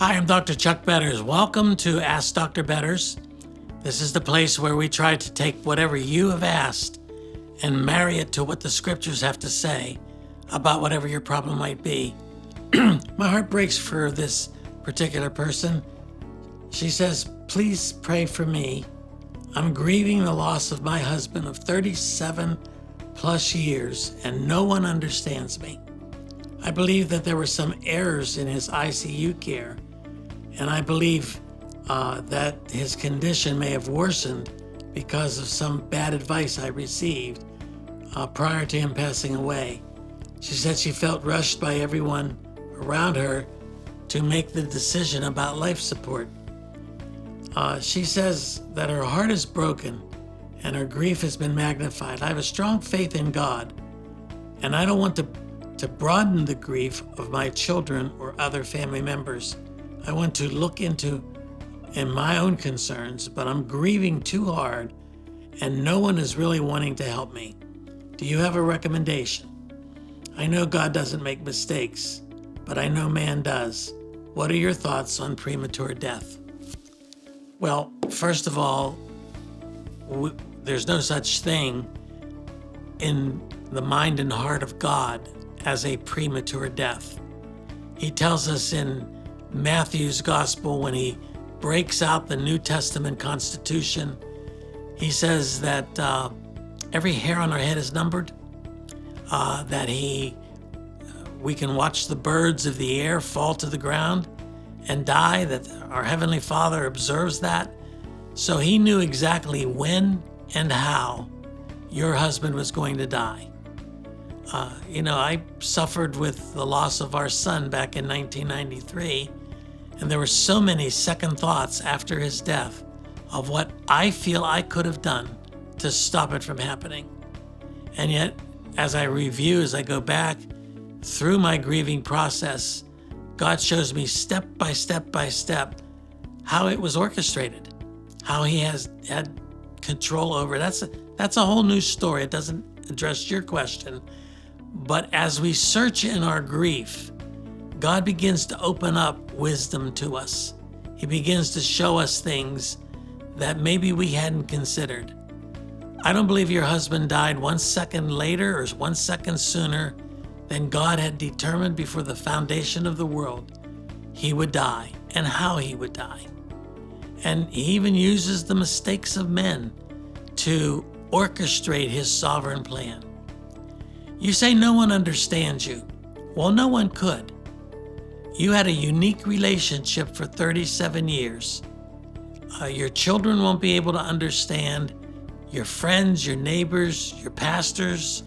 Hi, I'm Dr. Chuck Betters. Welcome to Ask Dr. Betters. This is the place where we try to take whatever you have asked and marry it to what the scriptures have to say about whatever your problem might be. My heart breaks for this particular person. She says, please pray for me. I'm grieving the loss of my husband of 37 plus years, and no one understands me. I believe that there were some errors in his ICU care, and I believe that his condition may have worsened because of some bad advice I received prior to him passing away. She said she felt rushed by everyone around her to make the decision about life support. She says that her heart is broken and her grief has been magnified. I have a strong faith in God, and I don't want to broaden the grief of my children or other family members. I want to look into my own concerns, but I'm grieving too hard and no one is really wanting to help me. Do you have a recommendation? I know God doesn't make mistakes, but I know man does. What are your thoughts on premature death? Well, first of all, there's no such thing in the mind and heart of God as a premature death. He tells us in Matthew's gospel, when he breaks out the New Testament Constitution, he says that every hair on our head is numbered, that we can watch the birds of the air fall to the ground and die, that our Heavenly Father observes that. So he knew exactly when and how your husband was going to die. I suffered with the loss of our son back in 1993, and there were so many second thoughts after his death of what I feel I could have done to stop it from happening. And yet, as I go back through my grieving process, God shows me step by step how it was orchestrated, how he has had control over it. That's a whole new story. It doesn't address your question. But as we search in our grief, God begins to open up wisdom to us. He begins to show us things that maybe we hadn't considered. I don't believe your husband died 1 second later or 1 second sooner than God had determined before the foundation of the world he would die and how he would die. And he even uses the mistakes of men to orchestrate his sovereign plan. You say no one understands you. Well, no one could. You had a unique relationship for 37 years. Your children won't be able to understand. Your friends, your neighbors, your pastors,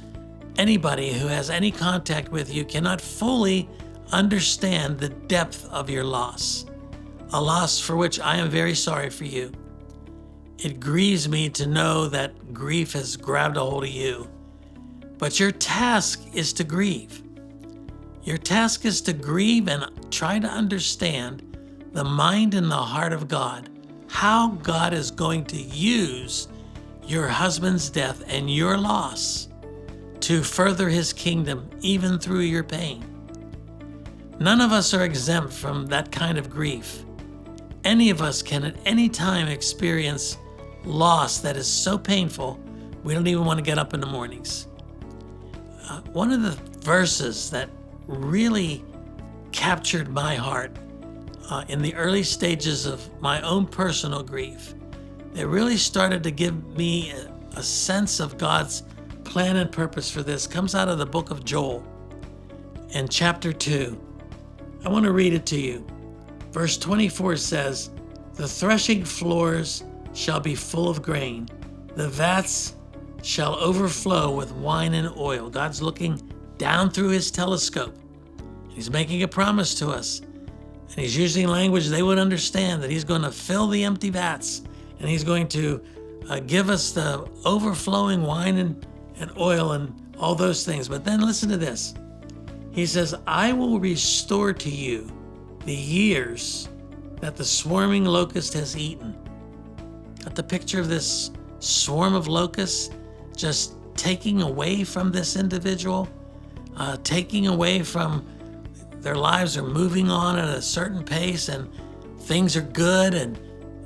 anybody who has any contact with you cannot fully understand the depth of your loss, a loss for which I am very sorry for you. It grieves me to know that grief has grabbed a hold of you. But your task is to grieve. Your task is to grieve and try to understand the mind and the heart of God, how God is going to use your husband's death and your loss to further his kingdom, even through your pain. None of us are exempt from that kind of grief. Any of us can at any time experience loss that is so painful, we don't even want to get up in the mornings. One of the verses that really captured my heart in the early stages of my own personal grief, it really started to give me a sense of God's plan and purpose for this, comes out of the book of Joel in chapter 2. I want to read it to you. Verse 24 says, "The threshing floors shall be full of grain. The vats shall overflow with wine and oil." God's looking down through his telescope. He's making a promise to us. And he's using language they would understand, that he's going to fill the empty vats and he's going to give us the overflowing wine and oil and all those things. But then listen to this. He says, "I will restore to you the years that the swarming locust has eaten." Got the picture of this swarm of locusts just taking away from this individual, taking away from their lives are moving on at a certain pace and things are good and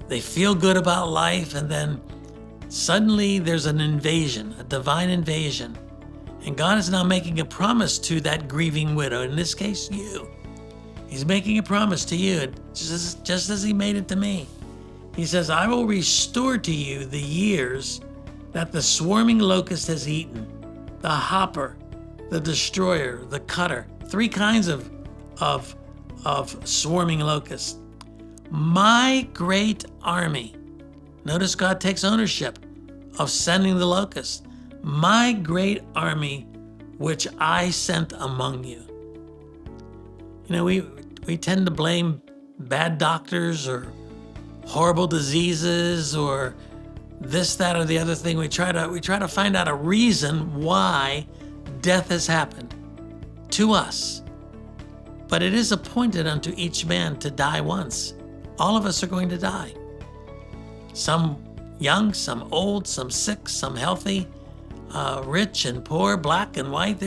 they feel good about life, and then suddenly there's an invasion, a divine invasion. And God is now making a promise to that grieving widow, in this case, you. He's making a promise to you, just as he made it to me. He says, I will restore to you the years that the swarming locust has eaten, the hopper, the destroyer, the cutter, 3 kinds of swarming locusts. My great army. Notice God takes ownership of sending the locusts. My great army, which I sent among you. You know, we tend to blame bad doctors or horrible diseases or this, that, or the other thing. We try to find out a reason why death has happened to us. But it is appointed unto each man to die once. All of us are going to die. Some young, some old, some sick, some healthy, rich and poor, black and white.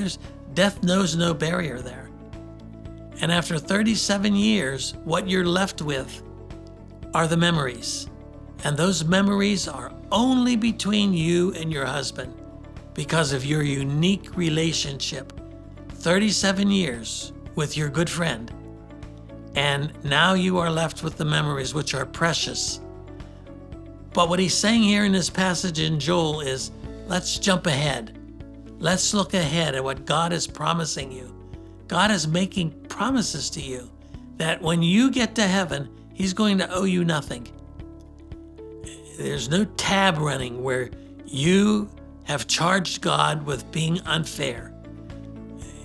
Death knows no barrier there. And after 37 years, what you're left with are the memories. And those memories are only between you and your husband because of your unique relationship. 37 years with your good friend. And now you are left with the memories, which are precious. But what he's saying here in this passage in Joel is, let's jump ahead. Let's look ahead at what God is promising you. God is making promises to you that when you get to heaven, he's going to owe you nothing. There's no tab running where you have charged God with being unfair.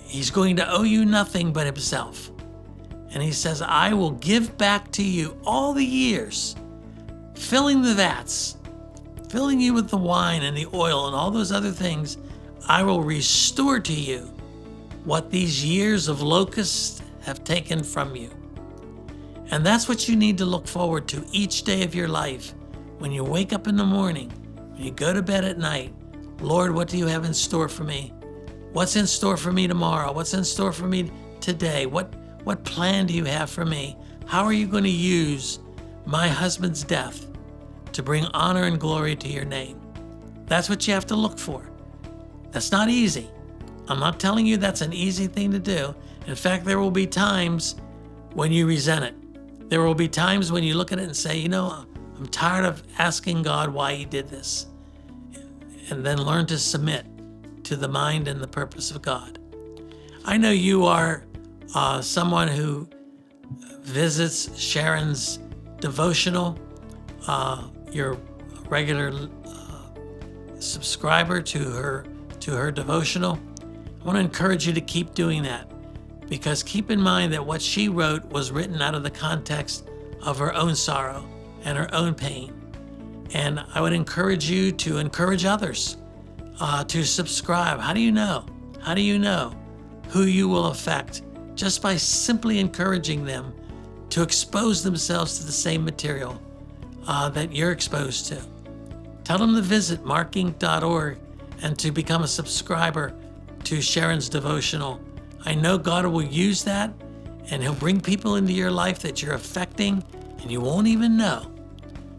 He's going to owe you nothing but himself. And he says, I will give back to you all the years, filling the vats, filling you with the wine and the oil and all those other things. I will restore to you what these years of locusts have taken from you. And that's what you need to look forward to each day of your life. When you wake up in the morning, when you go to bed at night, Lord, what do you have in store for me? What's in store for me tomorrow? What's in store for me today? What plan do you have for me? How are you going to use my husband's death to bring honor and glory to your name? That's what you have to look for. That's not easy. I'm not telling you that's an easy thing to do. In fact, there will be times when you resent it. There will be times when you look at it and say, you know, I'm tired of asking God why he did this. And then learn to submit to the mind and the purpose of God. I know you are someone who visits Sharon's devotional. You're a regular subscriber to her devotional. I want to encourage you to keep doing that, because keep in mind that what she wrote was written out of the context of her own sorrow and her own pain. And I would encourage you to encourage others to subscribe. How do you know? How do you know who you will affect? Just by simply encouraging them to expose themselves to the same material that you're exposed to. Tell them to visit MARKINC.org and to become a subscriber to Sharon's devotional. I know God will use that, and he'll bring people into your life that you're affecting, and you won't even know.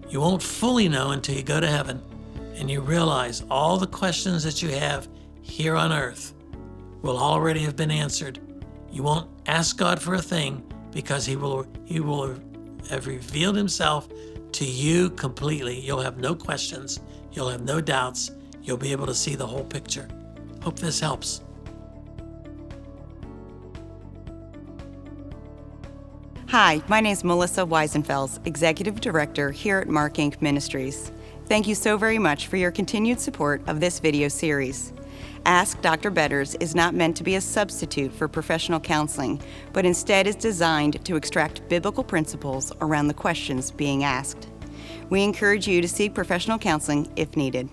You won't fully know until you go to heaven and you realize all the questions that you have here on earth will already have been answered. You won't ask God for a thing because he will have revealed himself to you completely. You'll have no questions. You'll have no doubts. You'll be able to see the whole picture. Hope this helps. Hi, my name is Melissa Weisenfels, Executive Director here at MARKINC Ministries. Thank you so very much for your continued support of this video series. Ask Dr. Betters is not meant to be a substitute for professional counseling, but instead is designed to extract biblical principles around the questions being asked. We encourage you to seek professional counseling if needed.